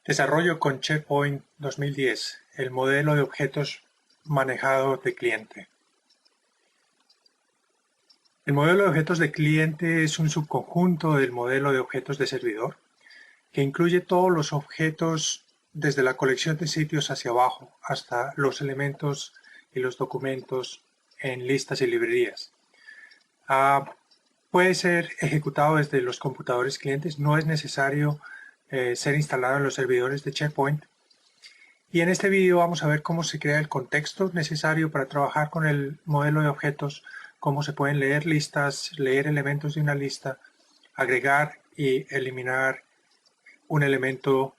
Desarrollo con SharePoint 2010, el modelo de objetos manejado de cliente. El modelo de objetos de cliente es un subconjunto del modelo de objetos de servidor que incluye todos los objetos desde la colección de sitios hacia abajo hasta los elementos y los documentos en listas y librerías. Puede ser ejecutado desde los computadores clientes, no es necesario ser instalado en los servidores de SharePoint. Y en este vídeo vamos a ver cómo se crea el contexto necesario para trabajar con el modelo de objetos, cómo se pueden leer listas, leer elementos de una lista, agregar y eliminar un elemento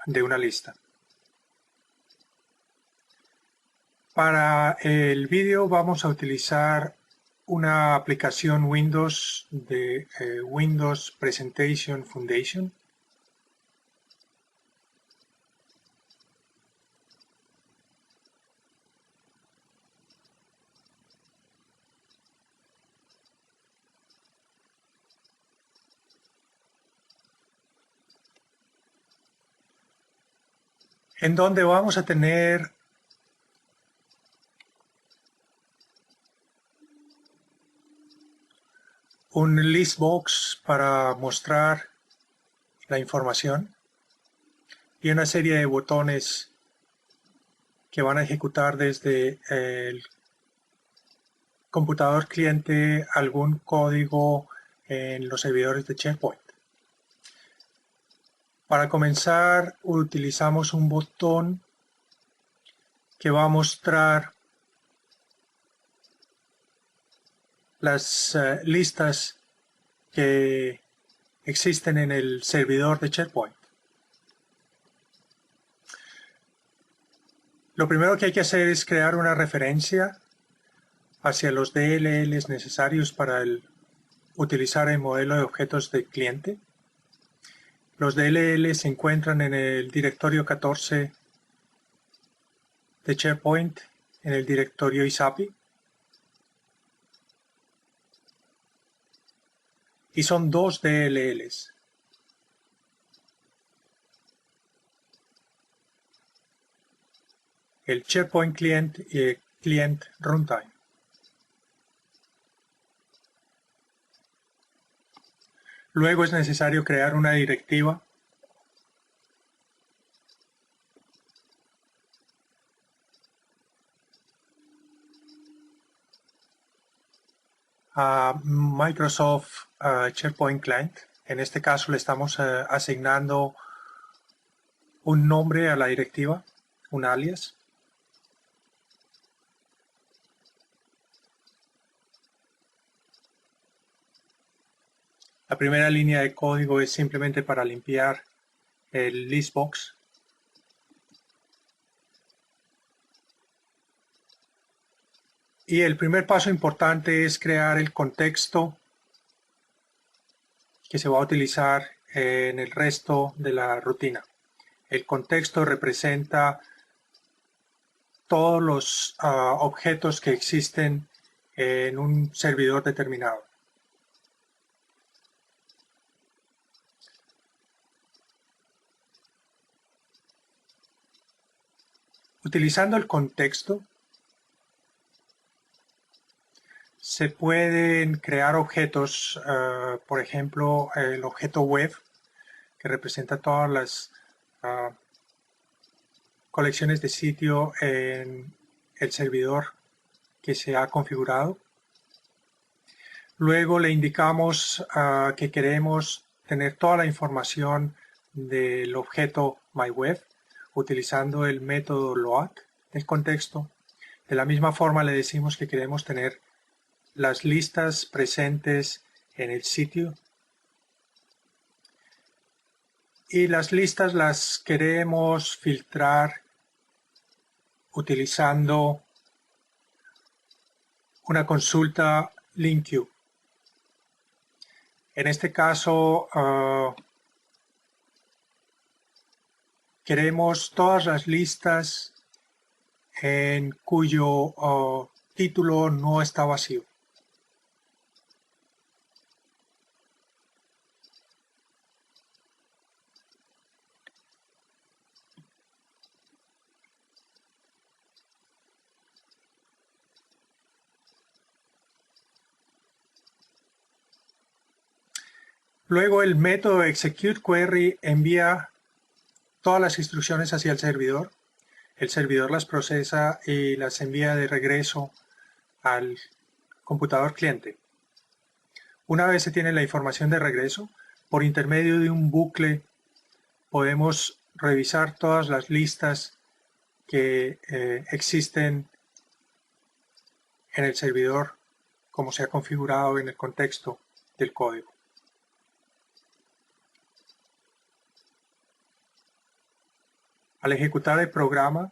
de una lista. Para el vídeo vamos a utilizar una aplicación Windows de Windows Presentation Foundation. En donde vamos a tener un listbox para mostrar la información y una serie de botones que van a ejecutar desde el computador cliente algún código en los servidores de SharePoint. Para comenzar utilizamos un botón que va a mostrar las listas que existen en el servidor de SharePoint. Lo primero que hay que hacer es crear una referencia hacia los DLLs necesarios para utilizar el modelo de objetos de cliente. Los DLL se encuentran en el directorio 14 de SharePoint, en el directorio ISAPI. Y son dos DLLs. El SharePoint Client y el Client Runtime. Luego es necesario crear una directiva a Microsoft SharePoint Client. En este caso le estamos asignando un nombre a la directiva, un alias. La primera línea de código es simplemente para limpiar el listbox. Y el primer paso importante es crear el contexto que se va a utilizar en el resto de la rutina. El contexto representa todos los objetos que existen en un servidor determinado. Utilizando el contexto, se pueden crear objetos, por ejemplo, el objeto web, que representa todas las colecciones de sitio en el servidor que se ha configurado. Luego le indicamos que queremos tener toda la información del objeto MyWeb utilizando el método load del contexto. De la misma forma le decimos que queremos tener las listas presentes en el sitio y las listas las queremos filtrar utilizando una consulta LinkQ. En este caso queremos todas las listas en cuyo título no está vacío. Luego el método executeQuery envía todas las instrucciones hacia el servidor. El servidor las procesa y las envía de regreso al computador cliente. Una vez se tiene la información de regreso, por intermedio de un bucle podemos revisar todas las listas que existen en el servidor, como se ha configurado en el contexto del código. Al ejecutar el programa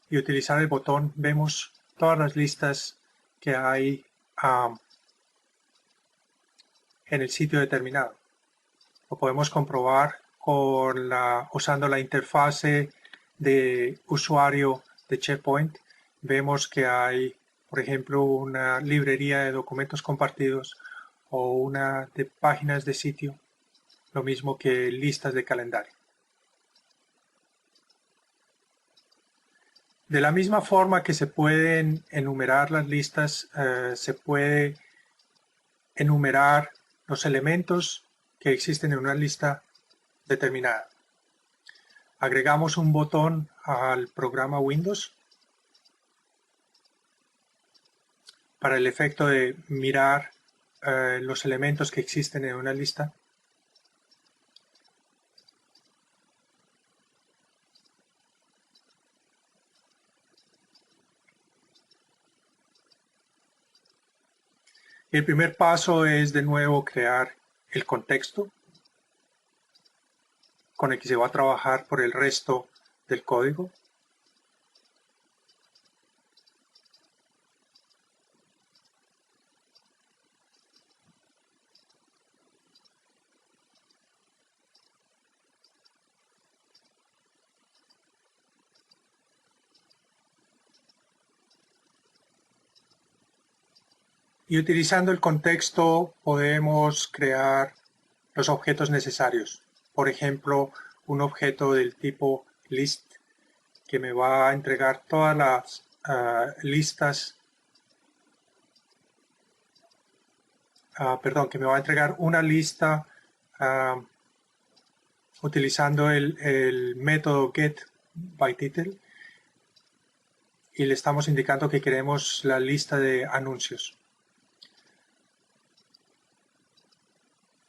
y utilizar el botón, vemos todas las listas que hay en el sitio determinado. Lo podemos comprobar usando la interfase de usuario de SharePoint. Vemos que hay, por ejemplo, una librería de documentos compartidos o una de páginas de sitio, lo mismo que listas de calendario. De la misma forma que se pueden enumerar las listas, se puede enumerar los elementos que existen en una lista determinada. Agregamos un botón al programa Windows para el efecto de mirar los elementos que existen en una lista. El primer paso es de nuevo crear el contexto con el que se va a trabajar por el resto del código. Y utilizando el contexto podemos crear los objetos necesarios. Por ejemplo, un objeto del tipo list que me va a entregar todas las listas, que me va a entregar una lista utilizando el método getByTitle, y le estamos indicando que queremos la lista de anuncios.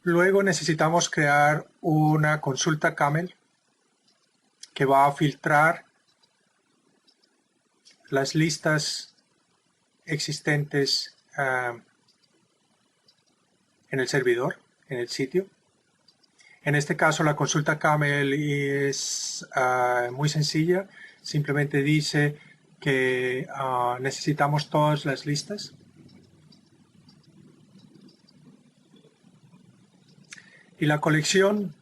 Luego necesitamos crear una consulta camel que va a filtrar las listas existentes en el servidor, en el sitio. En este caso la consulta camel es muy sencilla, simplemente dice que necesitamos todas las listas. Y la colección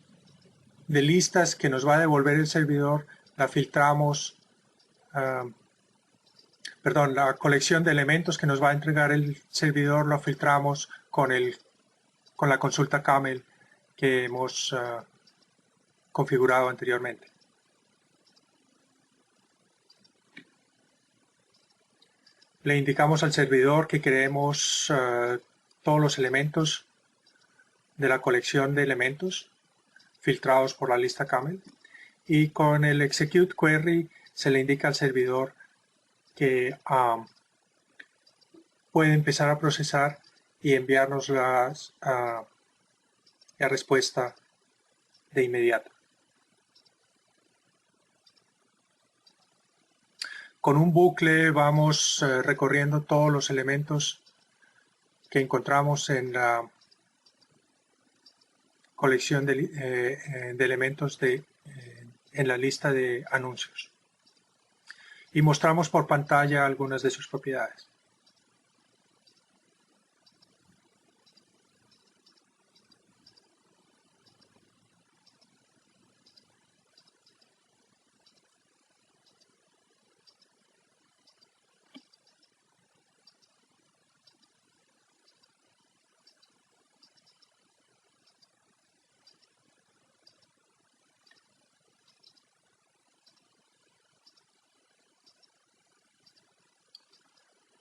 de listas que nos va a devolver el servidor la filtramos, la colección de elementos que nos va a entregar el servidor la filtramos con la consulta camel que hemos configurado anteriormente. Le indicamos al servidor que queremos todos los elementos de la colección de elementos filtrados por la lista camel, y con el executeQuery se le indica al servidor que puede empezar a procesar y enviarnos la respuesta de inmediato. Con un bucle vamos recorriendo todos los elementos que encontramos en la colección de elementos en la lista de anuncios, y mostramos por pantalla algunas de sus propiedades.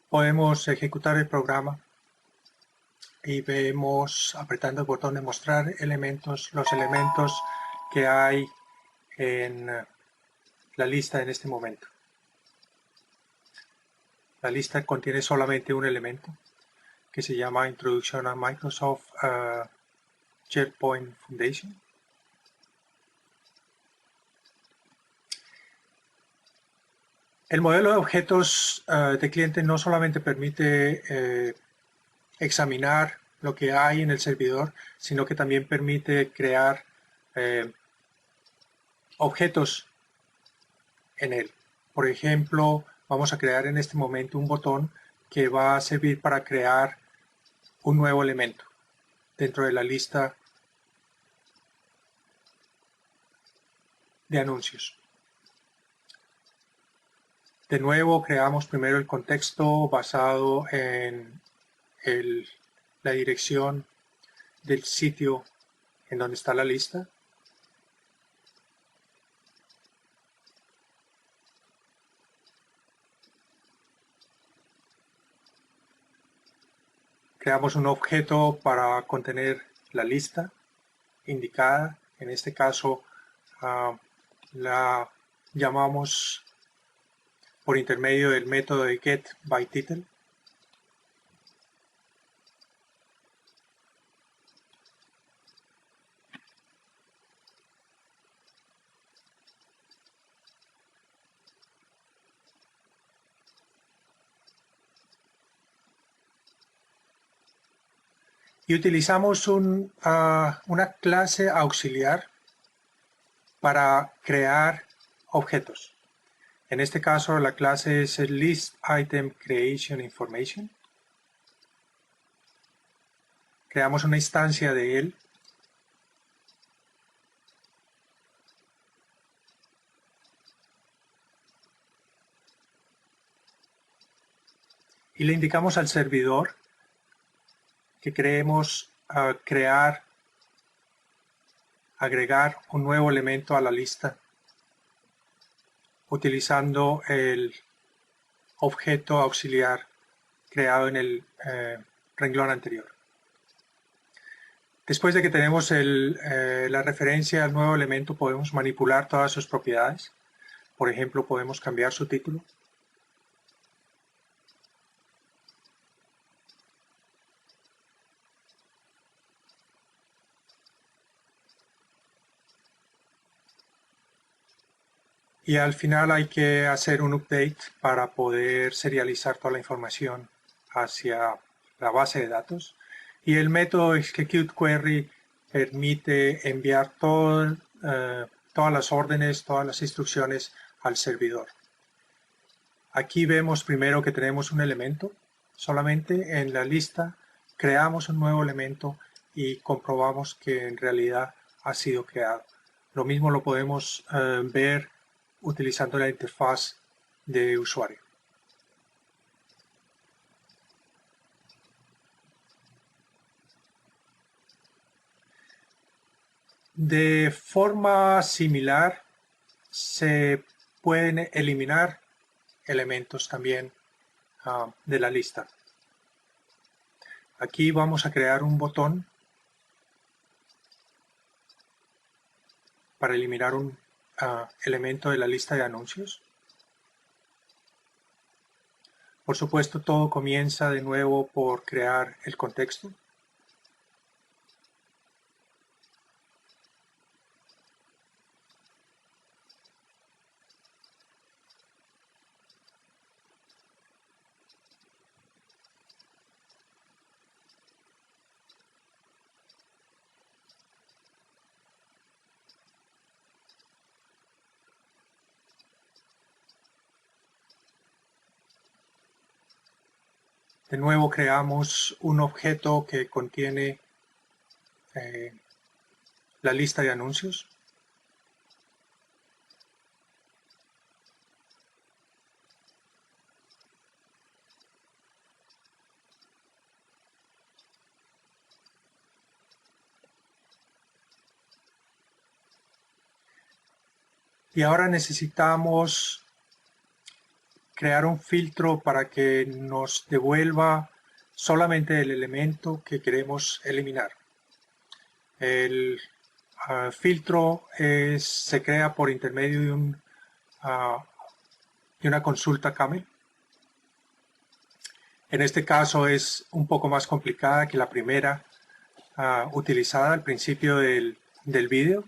Podemos ejecutar el programa y vemos, apretando el botón de mostrar elementos, los elementos que hay en la lista en este momento. La lista contiene solamente un elemento que se llama Introducción a Microsoft SharePoint Foundation. El modelo de objetos de cliente no solamente permite examinar lo que hay en el servidor, sino que también permite crear objetos en él. Por ejemplo, vamos a crear en este momento un botón que va a servir para crear un nuevo elemento dentro de la lista de anuncios. De nuevo, creamos primero el contexto basado en la dirección del sitio en donde está la lista. Creamos un objeto para contener la lista indicada. En este caso la llamamos por intermedio del método de getByTitle. Y utilizamos una clase auxiliar para crear objetos. En este caso la clase es el ListItemCreationInformation. Creamos una instancia de él. Y le indicamos al servidor que queremos agregar un nuevo elemento a la lista utilizando el objeto auxiliar creado en el renglón anterior. Después de que tenemos la referencia al nuevo elemento, podemos manipular todas sus propiedades. Por ejemplo, podemos cambiar su título. Y al final hay que hacer un update para poder serializar toda la información hacia la base de datos. Y el método executeQuery permite enviar todas las órdenes, todas las instrucciones al servidor. Aquí vemos primero que tenemos un elemento. Solamente en la lista creamos un nuevo elemento y comprobamos que en realidad ha sido creado. Lo mismo lo podemos ver utilizando la interfaz de usuario. De forma similar, se pueden eliminar elementos también de la lista. Aquí vamos a crear un botón para eliminar un elemento de la lista de anuncios. Por supuesto, todo comienza de nuevo por crear el contexto. De nuevo creamos un objeto que contiene la lista de anuncios. Y ahora necesitamos crear un filtro para que nos devuelva solamente el elemento que queremos eliminar. El filtro se crea por intermedio de una consulta camel. En este caso es un poco más complicada que la primera utilizada al principio del vídeo.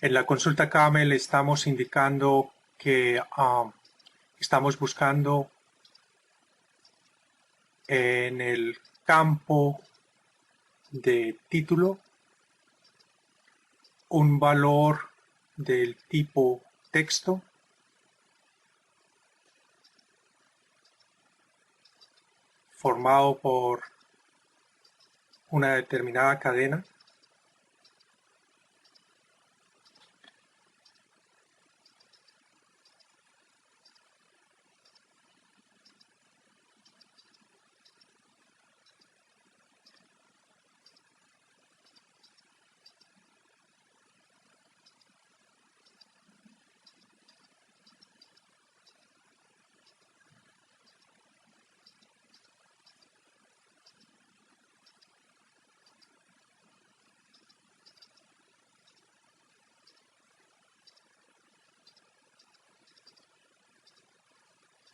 En la consulta camel estamos indicando que estamos buscando en el campo de título un valor del tipo texto formado por una determinada cadena.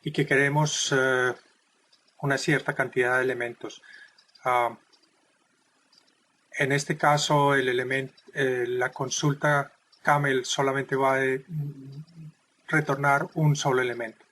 Y que queremos una cierta cantidad de elementos. En este caso, la consulta camel solamente va a retornar un solo elemento.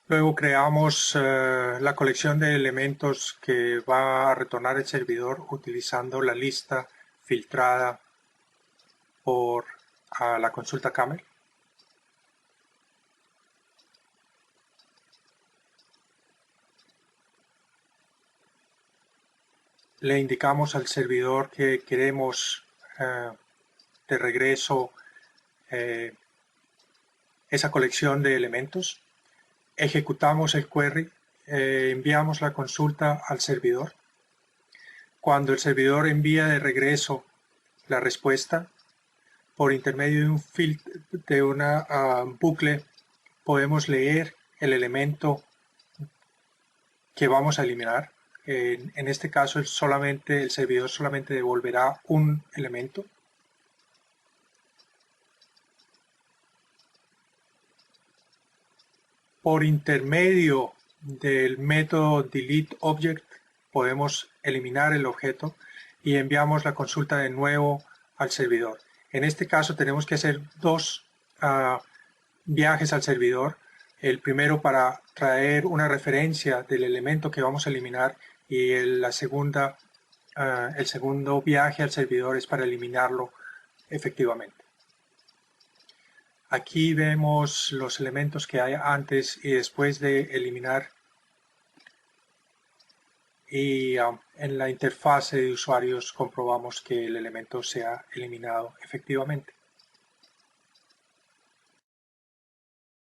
Luego creamos la colección de elementos que va a retornar el servidor utilizando la lista filtrada por la consulta camel. Le indicamos al servidor que queremos de regreso esa colección de elementos. Ejecutamos el query, enviamos la consulta al servidor. Cuando el servidor envía de regreso la respuesta, por intermedio de una bucle, podemos leer el elemento que vamos a eliminar. En este caso, el servidor solamente devolverá un elemento. Por intermedio del método deleteObject podemos eliminar el objeto y enviamos la consulta de nuevo al servidor. En este caso tenemos que hacer dos viajes al servidor. El primero para traer una referencia del elemento que vamos a eliminar y el segundo viaje al servidor es para eliminarlo efectivamente. Aquí vemos los elementos que hay antes y después de eliminar y en la interfase de usuarios comprobamos que el elemento se ha eliminado efectivamente.